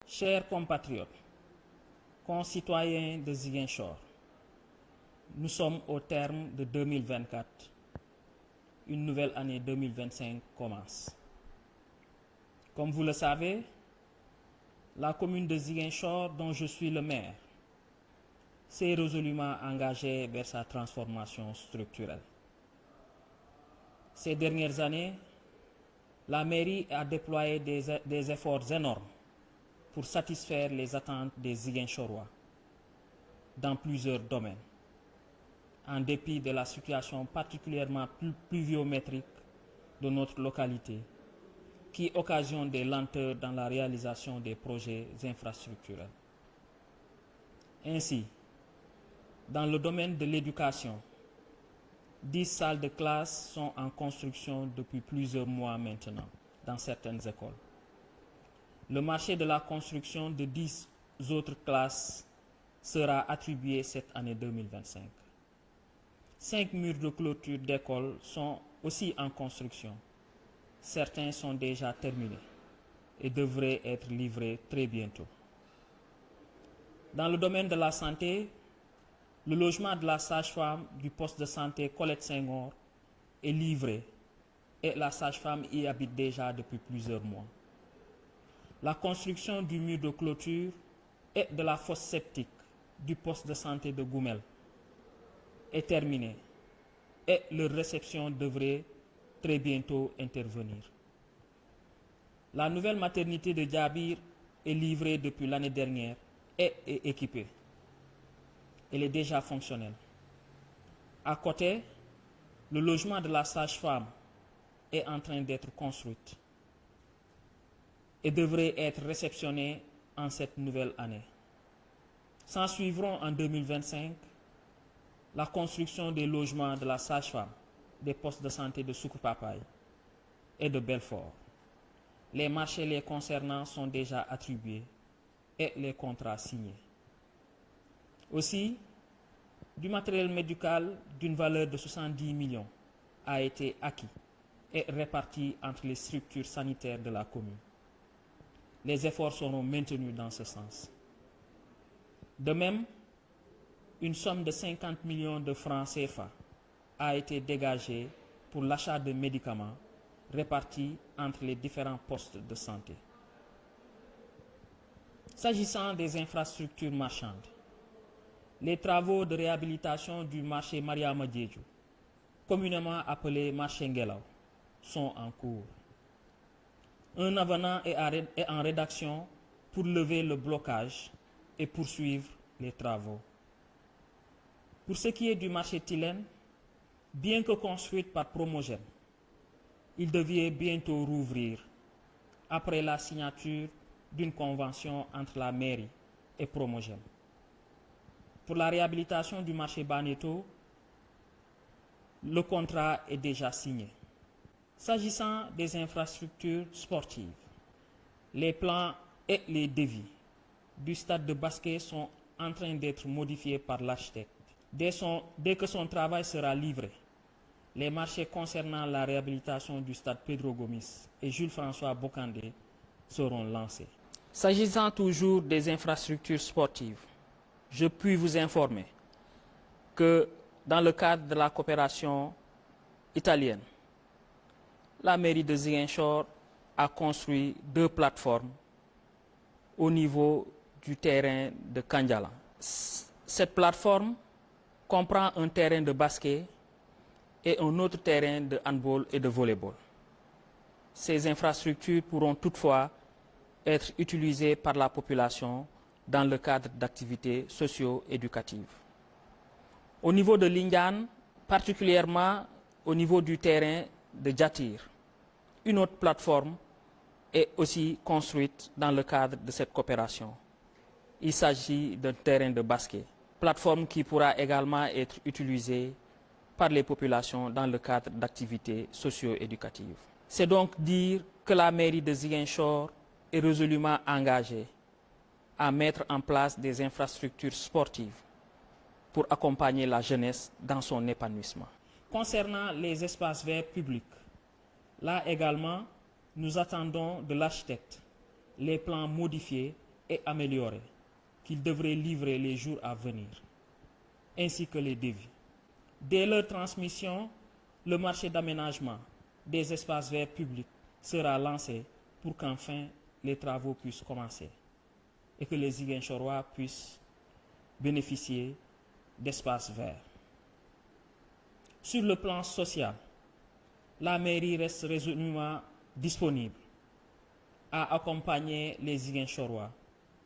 Chers compatriotes, concitoyens de Ziguinchor, nous sommes au terme de 2024. Une nouvelle année 2025 commence. Comme vous le savez, la commune de Ziguinchor, dont je suis le maire, s'est résolument engagée vers sa transformation structurelle. Ces dernières années, la mairie a déployé des efforts énormes pour satisfaire les attentes des Ziguinchorois dans plusieurs domaines, en dépit de la situation particulièrement pluviométrique de notre localité, qui occasionne des lenteurs dans la réalisation des projets infrastructurels. Ainsi, dans le domaine de l'éducation, 10 salles de classe sont en construction depuis plusieurs mois maintenant dans certaines écoles. Le marché de la construction de 10 autres classes sera attribué cette année 2025. 5 murs de clôture d'écoles sont aussi en construction. Certains sont déjà terminés et devraient être livrés très bientôt. Dans le domaine de la santé, le logement de la sage-femme du poste de santé Colette Senghor est livré et la sage-femme y habite déjà depuis plusieurs mois. La construction du mur de clôture et de la fosse septique du poste de santé de Goumel est terminée et leur réception devrait très bientôt intervenir. La nouvelle maternité de Diabir est livrée depuis l'année dernière et est équipée. Elle est déjà fonctionnelle. À côté, le logement de la sage-femme est en train d'être construit et devrait être réceptionné en cette nouvelle année. S'en suivront en 2025 la construction des logements de la sage-femme, des postes de santé de Soukoupapay et de Belfort. Les marchés les concernant sont déjà attribués et les contrats signés. Aussi, du matériel médical d'une valeur de 70 millions a été acquis et réparti entre les structures sanitaires de la commune. Les efforts seront maintenus dans ce sens. De même, une somme de 50 millions de francs CFA a été dégagée pour l'achat de médicaments répartis entre les différents postes de santé. S'agissant des infrastructures marchandes, les travaux de réhabilitation du marché Mariama Diédhiou, communément appelé marché Ngelaw, sont en cours. Un avenant est en rédaction pour lever le blocage et poursuivre les travaux. Pour ce qui est du marché Tilène, bien que construit par Promogène, il devait bientôt rouvrir après la signature d'une convention entre la mairie et Promogène. Pour la réhabilitation du marché Baneto, le contrat est déjà signé. S'agissant des infrastructures sportives, les plans et les devis du stade de basket sont en train d'être modifiés par l'architecte. Dès que son travail sera livré, les marchés concernant la réhabilitation du stade Pedro Gomis et Jules-François Bocandé seront lancés. S'agissant toujours des infrastructures sportives, je puis vous informer que dans le cadre de la coopération italienne, la mairie de Ziguinchor a construit 2 plateformes au niveau du terrain de Kandjala. Cette plateforme comprend un terrain de basket et un autre terrain de handball et de volleyball. Ces infrastructures pourront toutefois être utilisées par la population dans le cadre d'activités socio-éducatives. Au niveau de Lindiane, particulièrement au niveau du terrain de Djatir, une autre plateforme est aussi construite dans le cadre de cette coopération. Il s'agit d'un terrain de basket, plateforme qui pourra également être utilisée par les populations dans le cadre d'activités socio-éducatives. C'est donc dire que la mairie de Ziguinchor est résolument engagée à mettre en place des infrastructures sportives pour accompagner la jeunesse dans son épanouissement. Concernant les espaces verts publics, là également, nous attendons de l'architecte les plans modifiés et améliorés qu'ils devraient livrer les jours à venir, ainsi que les devis. Dès leur transmission, le marché d'aménagement des espaces verts publics sera lancé pour qu'enfin les travaux puissent commencer et que les Ziguinchorois puissent bénéficier d'espaces verts. Sur le plan social, la mairie reste résolument disponible à accompagner les Ziguinchorois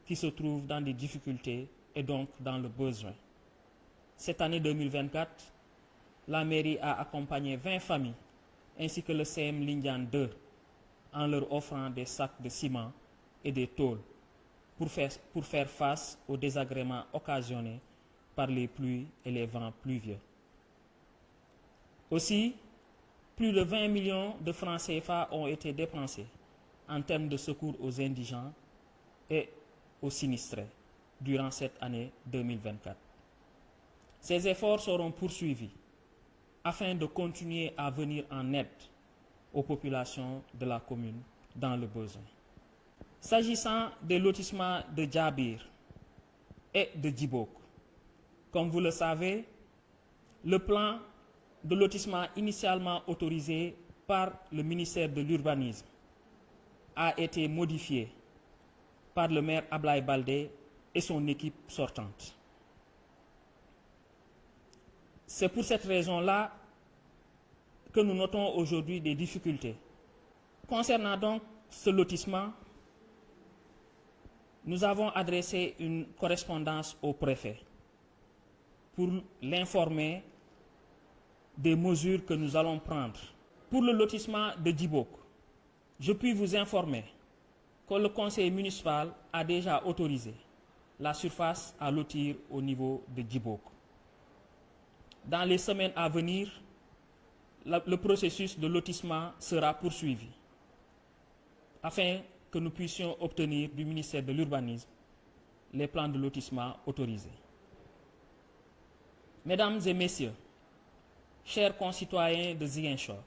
qui se trouvent dans des difficultés et donc dans le besoin. Cette année 2024, la mairie a accompagné 20 familles ainsi que le CM Lindiane 2 en leur offrant des sacs de ciment et des tôles pour faire face aux désagréments occasionnés par les pluies et les vents pluvieux. Aussi, plus de 20 millions de francs CFA ont été dépensés en termes de secours aux indigents et aux sinistrés durant cette année 2024. Ces efforts seront poursuivis afin de continuer à venir en aide aux populations de la commune dans le besoin. S'agissant des lotissements de Djabir et de Djibok, comme vous le savez, le plan de lotissement initialement autorisé par le ministère de l'Urbanisme a été modifié par le maire Ablaye Baldé et son équipe sortante. C'est pour cette raison-là que nous notons aujourd'hui des difficultés. Concernant donc ce lotissement, nous avons adressé une correspondance au préfet pour l'informer des mesures que nous allons prendre. Pour le lotissement de Djibok, je puis vous informer que le conseil municipal a déjà autorisé la surface à lotir au niveau de Djibok. Dans les semaines à venir, le processus de lotissement sera poursuivi afin que nous puissions obtenir du ministère de l'Urbanisme les plans de lotissement autorisés. Mesdames et messieurs, chers concitoyens de Ziguinchor,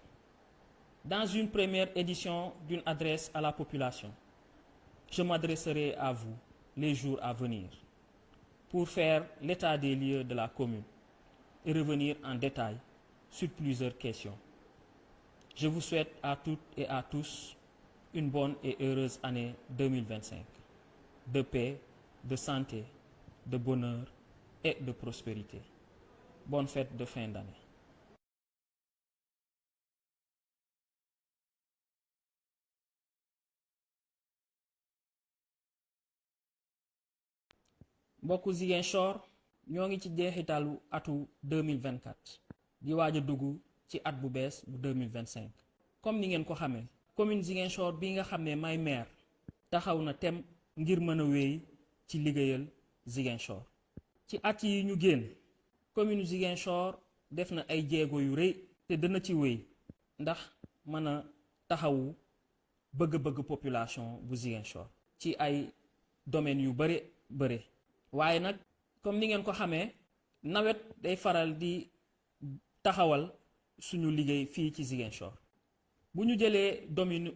dans une première édition d'une adresse à la population, je m'adresserai à vous les jours à venir pour faire l'état des lieux de la commune et revenir en détail sur plusieurs questions. Je vous souhaite à toutes et à tous une bonne et heureuse année 2025, de paix, de santé, de bonheur et de prospérité. Bonne fête de fin d'année. mbokku Ziguinchor ñoo ngi ci jeexitalu atu 2024 di waaj a dugg ci at bu bees bu 2025 comme ni ngeen ko xamee commune Ziguinchor bi nga xam ne may maire taxaw na tem ngir mën a wéy ci liggéeyal Ziguinchor. ci at yi ñu génn commune Ziguinchor def na ay jéego yu rëy te dana ci wéy ndax mën a taxawu bëgg-bëgg population bu Ziguinchor ci ay domaines yu bare waaye nag comme ni ngeen ko xamee nawet day faral di taxawal suñu liggéey fii ci Ziguinchor bu ñu jëlee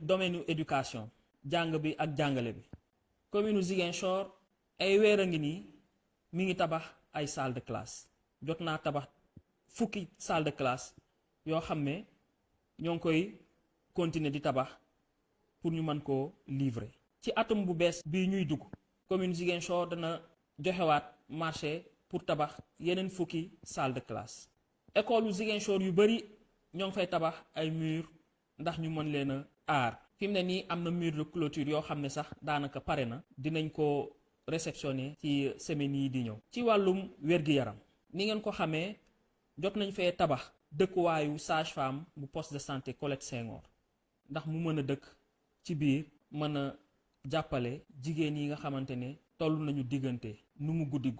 domaine éducation jàng bi ak jàngale bi commune Ziguinchor ay weer a ngi nii mi ngi tabax ay salle de classe jot naa tabax fukki salle de classe yoo xam ne ñoo ngi koy continuer di tabax pour ñu mën koo livrer. ci atum bu bees bii ñuy dugg commune Ziguinchor dana joxewaat marché pour tabax yeneen fukki salle de classe. école Ziguinchor yu bari ñoo ngi fay tabax ay mur ndax ñu mën leen a aar fi mu ne nii am na mur de clôture yoo xam ne sax daanaka pare na dinañ ko réceptionner ci semaines yi di ñëw. ci wàllum wér-gi-yaram ni ngeen ko xamee jot nañ fee tabax dëkkuwaayu sage-femme bu poste de santé Colette Senghor ndax mu mën a dëkk ci biir mën a jàppale jigéen yi nga xamante ne toll nañu diggante nu mu guddi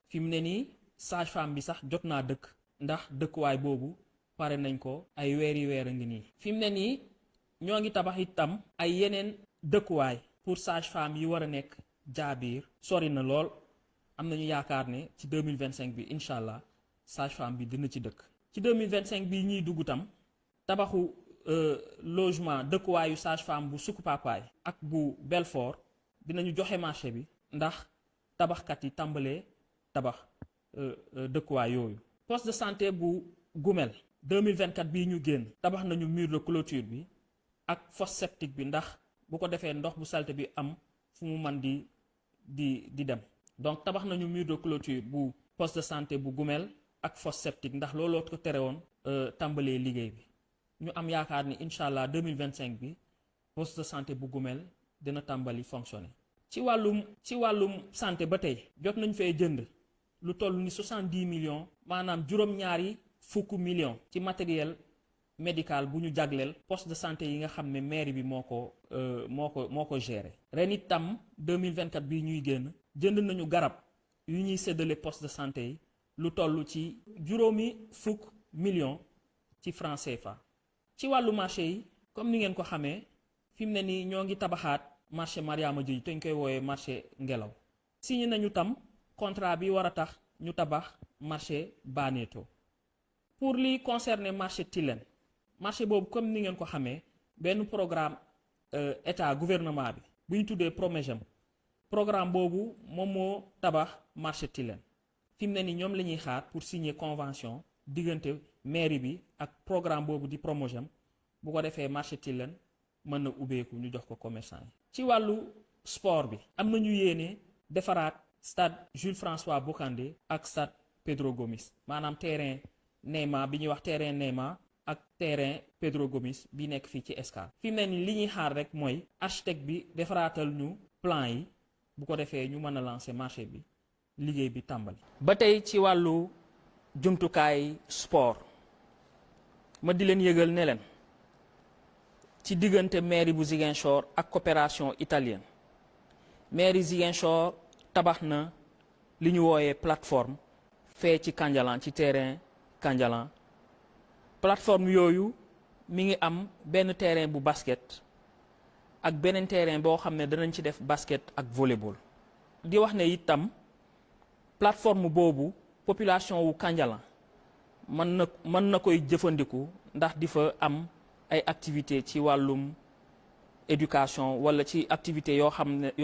fi mu ne nii sage-femme bi sax jot naa dëkk ndax dëkkuwaay boobu pare nañ ko ay weer a ngi nii. fi mu ne nii ñoo ngi tabax itam ay yeneen dëkkuwaay pour sage-femme yi war a nekk Jaabiir sori na lool am nañu yaakaar ne ci 2025 bi incha allah sage-femme bi dina ci dëkk. ci 2025 bi ñuy dugg tam tabaxu logement dëkkuwaayu sage-femme bu Sukupaapaay ak bu Belfort dinañu joxe marché bi ndax tabaxkat yi tàmbalee tabax dëkkuwaay yooyu. poste de santé bu Gumel 2024 bii ñu génn tabax nañu mur de clôture bi ak fosse septique bi ndax bu ko defee ndox bu salte bi am fu mu man di dem. donc tabax nañu mur de clôture bu poste de santé bu Gumel ak fosse septique ndax looloo ko tere woon tàmbalee liggéey bi. ñu am yaakaar ni incha allah 2025 bi poste de santé bu Gumel dina tàmbali fonctionner. ci wàllum santé ba tey jot nañ fee jënd lu toll ni 70 millions maanaam juróom-ñaari fukk millions ci matériel médical bu ñu jagleel poste de santé yi nga xam ne mairie bi moo ko gérer. ren itam 2024 bii ñuy génn jënd nañu garab yu ñuy séddale poste de santé yi lu toll ci juróomi fukk millions ci franc CFA. ci wàllu marché yi comme ni ngeen ko xamee fi mu ne nii ñoo ngi tabaxaat marché Mariama Diédhiou te ñu koy woowee marché Ngelaw. signé nañu tam contrat bi war a tax ñu tabax marché Baneto. pour li concerner marché Tilène marché boobu comme ni ngeen ko xamee benn programme état gouvernement bi bu ñu tuddee Promegem programme boobu moom moo tabax marché Tilène fi mu ne nii ñoom la ñuy xaar pour signer convention diggante mairie bi ak programme boobu di Promogem bu ko defee marché Tilène mën na ubbeeku ñu jox ko commerçant yi. ci wàllu sport bi am na ñu yéene defaraat stade Jules François Bocandé ak stade Pedro Gomis maanaam terrain Neymar bi ñuy wax terrain Neymar ak terrain Pedro Gomis bi nekk fii ci Escale. fi mu ne nii li ñuy xaar rek mooy architecte bi defaraatal ñu plan yi bu ko defee ñu mën a lancer marché bi liggéey bi tàmbali. ba tey ci wàllu jumtukaay sport ma di leen yëgal ne leen ci diggante mairie bu Ziguinchor ak coopération italienne mairie Ziguinchor tabax na li ñu wooyee plateforme fee ci Kandialang ci terrain Kandialang plateforme yooyu mi ngi am benn terrain bu basket ak beneen terrain boo xam ne danañ ci def basket ak volleyball. di wax ne itam plateforme boobu population wu Kandialang mën na koy jëfandiku ndax di fa am ay activité ci wàllum éducation wala ci activité yoo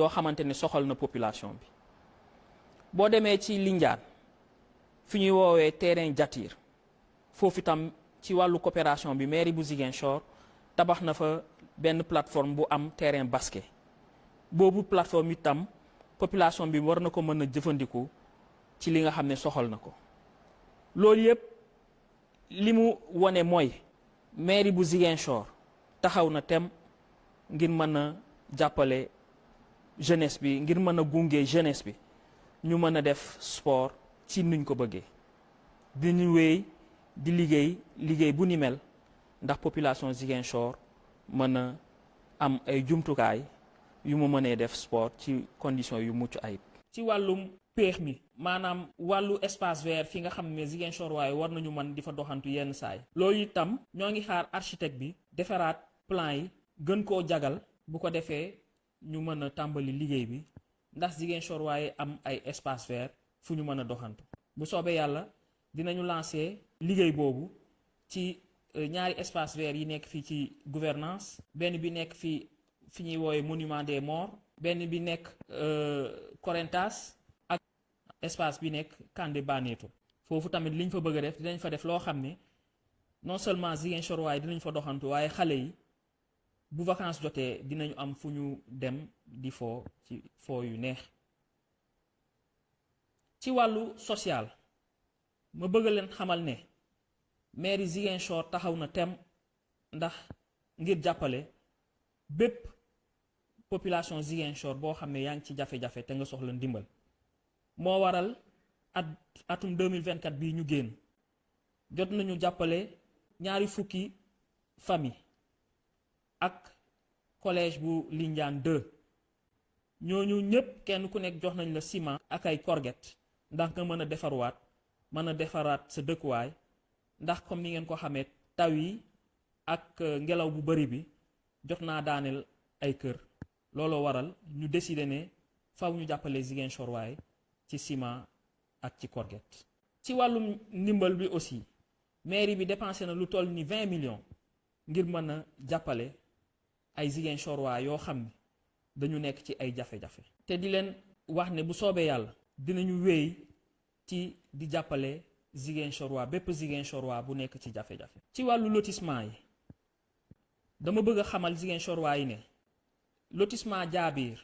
xamante ne soxal na population bi. boo demee ci Lindiane fi ñuy woowee terrain Diatir foofu itam ci wàllu coopération bi mairie bu Ziguinchor tabax na fa benn plateforme bu am terrain basket boobu plateforme itam population bi war na ko mën a jëfandiku ci li nga xam ne soxal na ko. loolu yëpp li mu wone mooy mairie bu Ziguinchor taxaw na tem ngir mën a jàppale jeunesse bi ngir mën a gunge jeunesse bi ñu mën a def sport ci nuñ ko bëggee dinañu wéy di liggéey bu ni mel ndax population Ziguinchor mën a am ay jumtukaay yu mu mënee def sport ci condition yu mucc ayib. ci wàllum péex mi maanaam wàllu espace vert fi nga xam ne Ziguinchor waaye war nañu mën di fa doxantu yenn saay loolu itam ñoo ngi xaar architecte bi defaraat plan yi gën koo jagal bu ko defee ñu mën a tàmbali liggéey bi ndax Ziguinchor waaye am ay espace vert fu ñu mën a doxantu. bu soobee yàlla dinañu lancer liggéey boobu ci ñaari espace vert yi nekk fii ci gouvernance benn bi nekk fii fi ñuy woowe monument des morts benn bi nekk Correntas ak espace bi nekk Kandé Baneto. foofu tamit liñ fa bëgg a def dinañ fa def loo xam ne non seulement Ziguinchor waaye dinañ fa doxantu waaye xale yi bu vacances jotee dinañu am fu ñu dem di foo ci foo yu neex. ci wàllu social ma bëgg leen xamal ne mairie Ziguinchor taxaw na tem ndax ngir jàppale bépp population Ziguinchor boo xam ne yaa ngi ci jafe-jafe te nga soxla ndimbal. moo waral atum 2024 bii ñu génn jot nañu jàppale ñaari fukki famille ak collège bu Lindiane 2 ñooñu ñëpp kenn ku nekk jox nañ la ciment ak ay corget ndax nga mën a defarwaat mën a defaraat sa dëkkuwaay ndax comme ni ngeen ko xamee taw yi ak ngelaw bu bari bi jot naa daaneel ay kër looloo waral ñu décider ne faw ñu jàppale Ziguinchor waaye ci ciment ak ci corget. ci wàllum ndimbal bi aussi mairie bi dépensé na lu toll ni 20 millions ngir mën a jàppale ay Ziguinchor waa yoo xam ne dañu nekk ci ay jafe-jafe te di leen wax ne bu soobee yàlla dinañu wéy ci di jàppale Ziguinchorois bépp Ziguinchorois bu nekk ci jafe-jafe. ci wàllu lotissement yi dama bëgg a xamal Ziguinchorois yi ne lotissement Jaabiir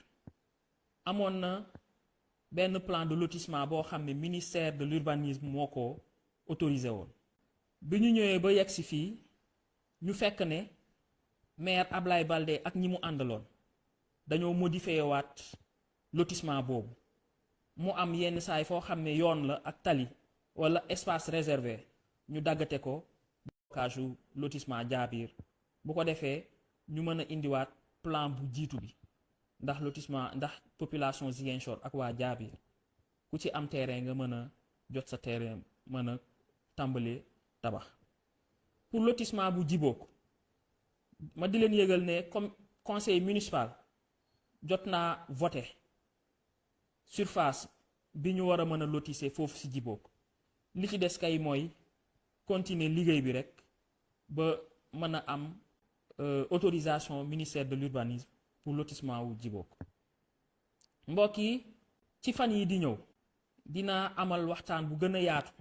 amoon na benn plan de lotissement boo xam ne ministère de l'urbanisme moo ko autorisé woon. bi ñu ñëwee ba yegg si fii ñu fekk ne maire Ablaye Baldé ak ñi mu àndaloon dañoo modifié waat lotissement boobu mu am yenn saay foo xam ne yoon la ak tali wala espace réservé ñu daggate ko blocage u lotissement Jaabiir bu ko defee ñu mën a indiwaat plan bu jiitu bi ndax lotissement ndax population Ziguinchor ak waa Jaabiir ku ci am terrain nga mën a jot sa terrain mën a tàmbali tabax. pour lotissement bu Djibok ma di leen yëgal ne comme conseil municipal jot naa voté surface bi ñu war a mën a lotisser foofu ci Djibok li ci des kay mooy continuer liggéey bi rek ba mën a am autorisation ministère de l'urbanisme pour lotissement wu Djibok. mbokk yi ci fan yi di ñëw dinaa amal waxtaan bu gën a yaatu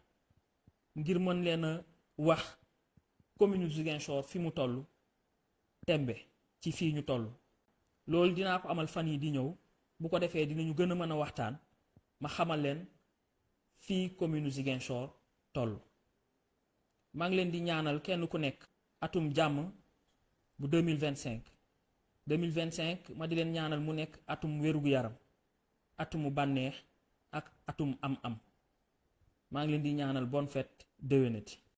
ngir mën leen a wax commune Ziguinchor fi mu toll tembe ci fii ñu toll loolu dinaa ko amal fan yi di ñëw bu ko defee dinañu gën a mën a waxtaan ma xamal leen fii commune Ziguinchor toll. maa ngi leen di ñaanal kenn ku nekk atum jàmm bu 2025 ma di leen ñaanal mu nekk atum wérugu yaram atumu bànneex ak atum am-am maa ngi leen di ñaanal bonne fête déwénati.